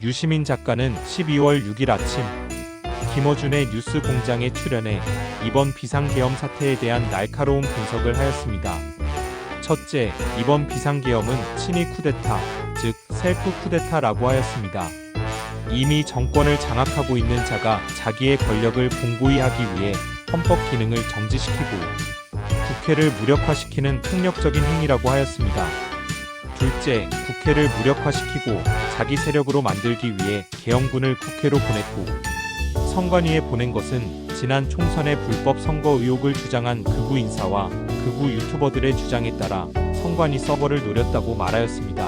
유시민 작가는 12월 6일 아침 김어준의 뉴스 공장에 출연해 이번 비상계엄 사태에 대한 날카로운 분석을 하였습니다. 첫째, 이번 비상계엄은 친위 쿠데타, 즉 셀프 쿠데타라고 하였습니다. 이미 정권을 장악하고 있는 자가 자기의 권력을 공고히 하기 위해 헌법 기능을 정지시키고 국회를 무력화시키는 폭력적인 행위라고 하였습니다. 둘째, 국회를 무력화시키고 자기 세력으로 만들기 위해 계엄군을 국회로 보냈고 선관위에 보낸 것은 지난 총선의 불법 선거 의혹을 주장한 극우 인사와 극우 유튜버들의 주장에 따라 선관위 서버를 노렸다고 말하였습니다.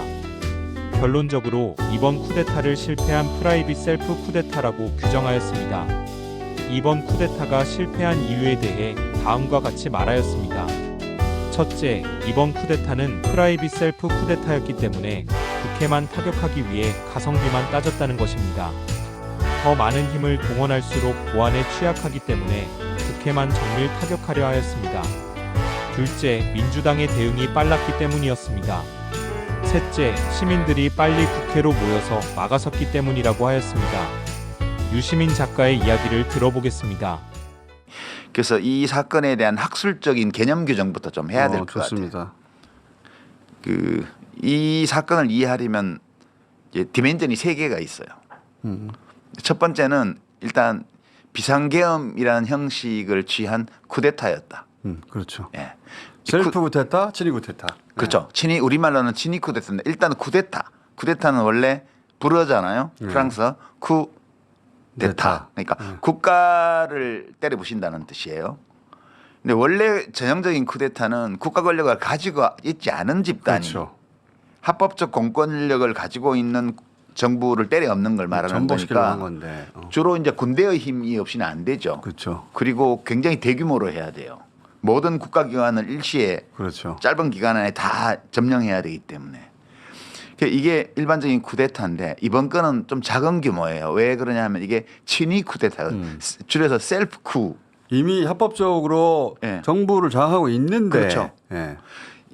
결론적으로 이번 쿠데타를 실패한 프라이빗 셀프 쿠데타라고 규정하였습니다. 이번 쿠데타가 실패한 이유에 대해 다음과 같이 말하였습니다. 첫째, 이번 쿠데타는 프라이빗 셀프 쿠데타였기 때문에 국회만 타격하기 위해 가성비만 따졌다는 것입니다. 더 많은 힘을 동원할수록 보안에 취약하기 때문에 국회만 정밀 타격하려 하였습니다. 둘째, 민주당의 대응이 빨랐기 때문이었습니다. 셋째, 시민들이 빨리 국회로 모여서 막아섰기 때문이라고 하였습니다. 유시민 작가의 이야기를 들어보겠습니다. 그래서 이 사건에 대한 학술적인 개념 규정부터 좀 해야 될 것 같아요. 이 사건을 이해하려면 이제 디멘전이 세 개가 있어요. 첫 번째는 일단 비상계엄이라는 형식을 취한 쿠데타였다. 그렇죠. 예. 셀프 쿠데타, 친위 쿠데타. 그렇죠. 친위 우리말로는 친위 쿠데타인데 일단 쿠데타. 쿠데타는 원래 불어잖아요. 프랑스어 쿠데타. 그러니까 국가를 때려 부신다는 뜻이에요. 근데 원래 전형적인 쿠데타는 국가 권력을 가지고 있지 않은 집단이 그렇죠. 합법적 공권력을 가지고 있는 정부를 때려 엎는 걸 말하는 거니까 건데. 주로 이제 군대의 힘이 없이는 안 되죠. 그렇죠. 그리고 굉장히 대규모로 해야 돼요. 모든 국가기관을 일시에 그렇죠. 짧은 기간 안에 다 점령해야 되기 때문에 이게 일반적인 쿠데타인데 이번 건은 좀 작은 규모예요. 왜 그러냐면 이게 친위 쿠데타, 줄여서 셀프 쿠. 이미 합법적으로 정부를 장악하고 있는데 그렇죠.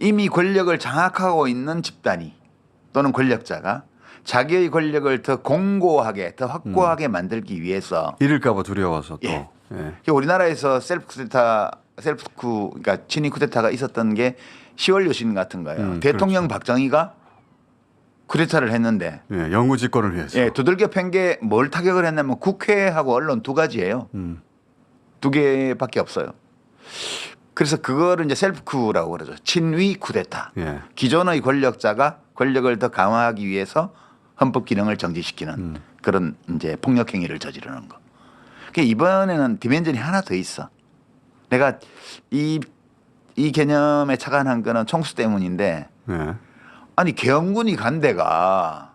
이미 권력을 장악하고 있는 집단이 또는 권력자가 자기의 권력을 더 공고하게 더 확고하게 만들기 위해서 잃을까 봐 두려워서 또. 우리나라에서 셀프 쿠 그러니까 친위 쿠데타가 있었던 게 10월 유신 같은 거예요. 대통령 그렇죠. 박정희가 쿠데타를 했는데 영구 집권을 위해서. 두들겨 팬 게 뭘 타격을 했냐면 국회하고 언론 두 가지예요. 두 개밖에 없어요. 그래서 그거를 이제 셀프 쿠라고 그러죠. 친위 쿠데타. 기존의 권력자가 권력을 더 강화하기 위해서 헌법 기능을 정지시키는 그런 이제 폭력 행위를 저지르는 거. 그러니까 이번에는 디멘전이 하나 더 있어. 내가 이 개념에 착안한 거는 총수 때문인데 아니 계엄군이 간 데가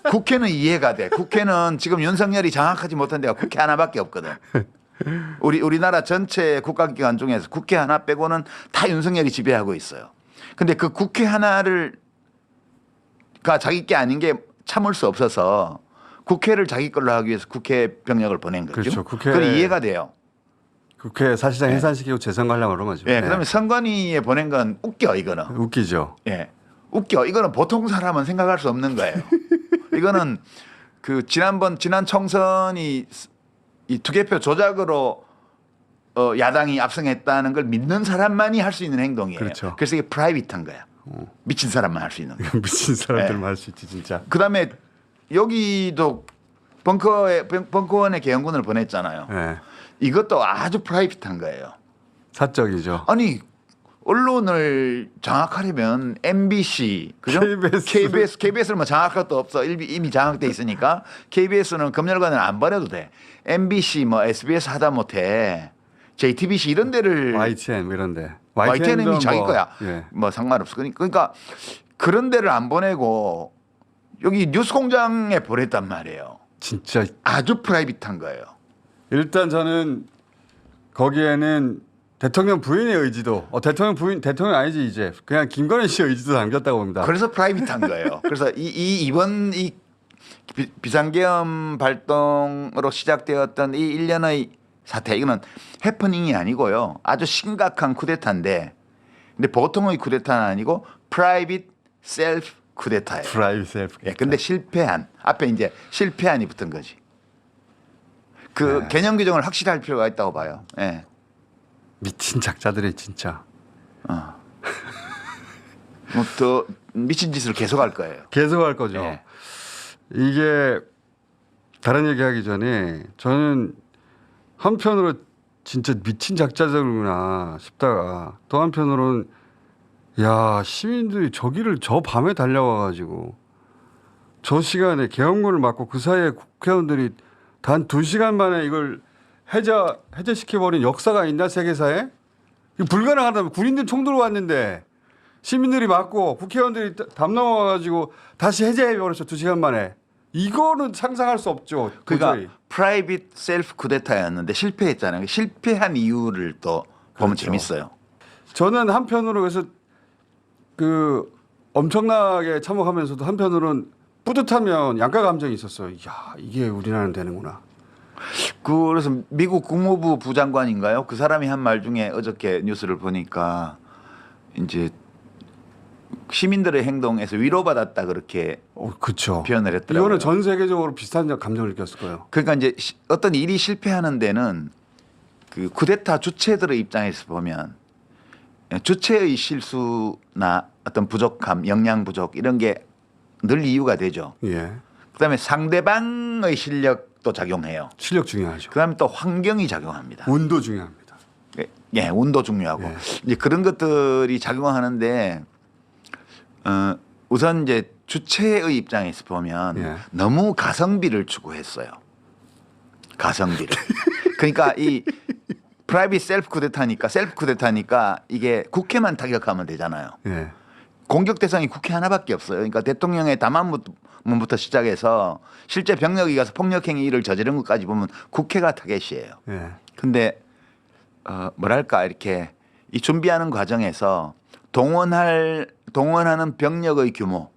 국회는 이해가 돼. 국회는 지금 윤석열이 장악하지 못한 데가 국회 하나밖에 없거든. 우리나라 전체 국가기관 중에서 국회 하나 빼고는 다 윤석열이 지배하고 있어요. 근데 그 국회 하나가 자기 게 아닌 게 참을 수 없어서 국회를 자기 걸로 하기 위해서 국회 병력을 보낸 거죠. 그렇죠. 그건 이해가 돼요. 국회 사실상 해산시키고 재선거하려고 그런 거죠. 그러면 선관위에 보낸 건 웃겨 이거는. 웃기죠. 웃겨. 이거는 보통 사람은 생각할 수 없는 거예요. 이거는 그 지난 총선이 이 투개표 조작으로 야당이 압승했다는 걸 믿는 사람만이 할 수 있는 행동이에요. 그렇죠. 그래서 이게 프라이빗한 거야. 미친 사람만 할 수 있는 거야. 미친 사람들만 할 수 있지 진짜. 그다음에 여기도 벙커원에 계엄군을 보냈잖아요. 이것도 아주 프라이빗한 거예요. 사적이죠. 아니 언론을 장악하려면 MBC, 그죠? KBS를 뭐 장악할 것도 없어. 이미 장악돼 있으니까 KBS는 검열관을 안 버려도 돼. MBC, 뭐 SBS 하다 못해. JTBC 이런 데를 YTN 이런 데. YTN은 이미 자기 거야. 뭐 상관없어. 그러니까 그런 데를 안 보내고 여기 뉴스공장에 보냈단 말이에요. 진짜 아주 프라이빗한 거예요. 일단 저는 거기에는 대통령 부인의 의지도 대통령 아니지 이제 그냥 김건희 씨의 의지도 담겼다고 봅니다. 그래서 프라이빗한 거예요. 그래서 이번 비상계엄 발동으로 시작되었던 이 일련의 사태 이거는 해프닝이 아니고요. 아주 심각한 쿠데타인데 근데 보통의 쿠데타는 아니고 프라이빗 셀프 쿠데타예요. 프라이빗 셀프. 예, 근데 실패한 앞에 이제 실패한이 붙은 거지. 그 네. 개념 규정을 확실히 할 필요가 있다고 봐요. 예. 미친 작자들이 진짜 뭐 더 미친 짓을 계속할 거예요. 계속 할 거죠. 예. 이게 다른 얘기하기 전에 저는 한편으로 진짜 미친 작자들구나 싶다가 또 한편으로는 야 시민들이 저기를 저 밤에 달려와가지고 저 시간에 계엄군을 맞고 그 사이에 국회의원들이 단 2시간 만에 이걸 해제시켜버린 역사가 있나 세계사에? 이거 불가능하다면 군인들 총 들고 왔는데 시민들이 맞고 국회의원들이 담 넘어가가지고 다시 해제해버렸어 2시간 만에. 이거는 상상할 수 없죠. 도저히. 그러니까 프라이빗 셀프 쿠데타였는데 실패했잖아요. 실패한 이유를 또 보면 그렇죠. 재밌어요. 저는 한편으로 그래서 그 엄청나게 참혹하면서도 한편으로는 뿌듯하면 양가 감정이 있었어요. 야 이게 우리나라는 되는구나. 그래서 미국 국무부 부장관인가요? 그 사람이 한 말 중에 어저께 뉴스를 보니까 이제 시민들의 행동에서 위로받았다 그렇게 그렇죠. 표현을 했더라고요. 이거는 전 세계적으로 비슷한 감정을 느꼈을 거예요. 그러니까 이제 어떤 일이 실패하는 데는 그 쿠데타 주체들의 입장에서 보면 주체의 실수나 어떤 부족함, 역량 부족 이런 게 늘 이유가 되죠. 예. 그다음에 상대방의 실력도 작용해요. 실력 중요하죠. 그다음에 또 환경이 작용합니다. 운도 중요합니다. 예, 운도 중요하고 예. 이제 그런 것들이 작용하는데 우선 이제 주체의 입장에서 보면 예. 너무 가성비를 추구했어요. 가성비를. 그러니까 이 프라이빗 셀프 쿠데타니까 이게 국회만 타격하면 되잖아요. 예. 공격 대상이 국회 하나밖에 없어요. 그러니까 대통령의 담화문부터 시작해서 실제 병력이 가서 폭력행위를 저지른 것까지 보면 국회가 타겟이에요. 예. 근데 뭐랄까 이렇게 이 준비하는 과정에서 동원하는 병력의 규모,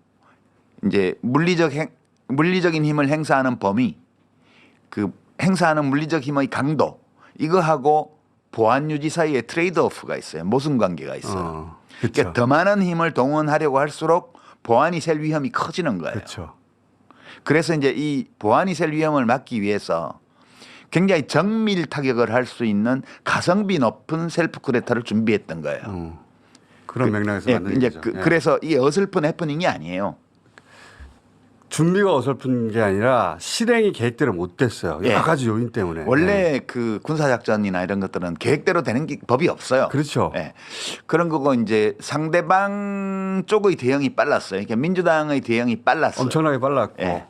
이제 물리적인 힘을 행사하는 범위, 그 행사하는 물리적 힘의 강도 이거하고 보안 유지 사이에 트레이드오프가 있어요. 모순 관계가 있어요. 그렇죠. 그러니까 더 많은 힘을 동원하려고 할수록 보안이 셀 위험이 커지는 거예요. 그렇죠. 그래서 이제 이 보안이 셀 위험을 막기 위해서 굉장히 정밀 타격을 할 수 있는 가성비 높은 셀프 쿠데타를 준비했던 거예요. 그런 맥락에서 예, 만든 이제 얘기죠. 예. 그래서 이게 어설픈 해프닝이 아니에요. 준비가 어설픈 게 아니라 실행이 계획대로 못 됐어요. 예. 여러 가지 요인 때문에. 원래 예. 그 군사작전이나 이런 것들은 계획대로 되는 법이 없어요. 그렇죠. 예. 그런 거고 이제 상대방 쪽의 대응이 빨랐어요. 그러니까 민주당의 대응이 빨랐어요. 엄청나게 빨랐고. 예.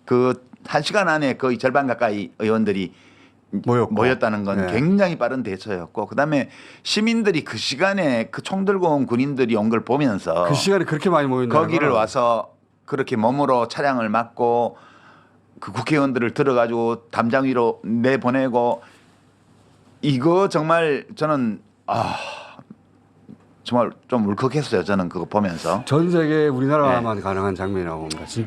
그 1시간 안에 거의 절반 가까이 의원들이 모였다는 건 예. 굉장히 빠른 대처였고 그다음에 시민들이 그 시간에 그 총 들고 온 군인들이 온 걸 보면서 그 시간에 그렇게 많이 모인다. 거기를 와서 그렇게 몸으로 차량을 막고 그 국회의원들을 들어가지고 담장 위로 내보내고 이거 정말 저는 정말 좀 울컥했어요. 저는 그거 보면서. 전 세계 우리나라만 가능한 장면이라고 봅니다. 진짜.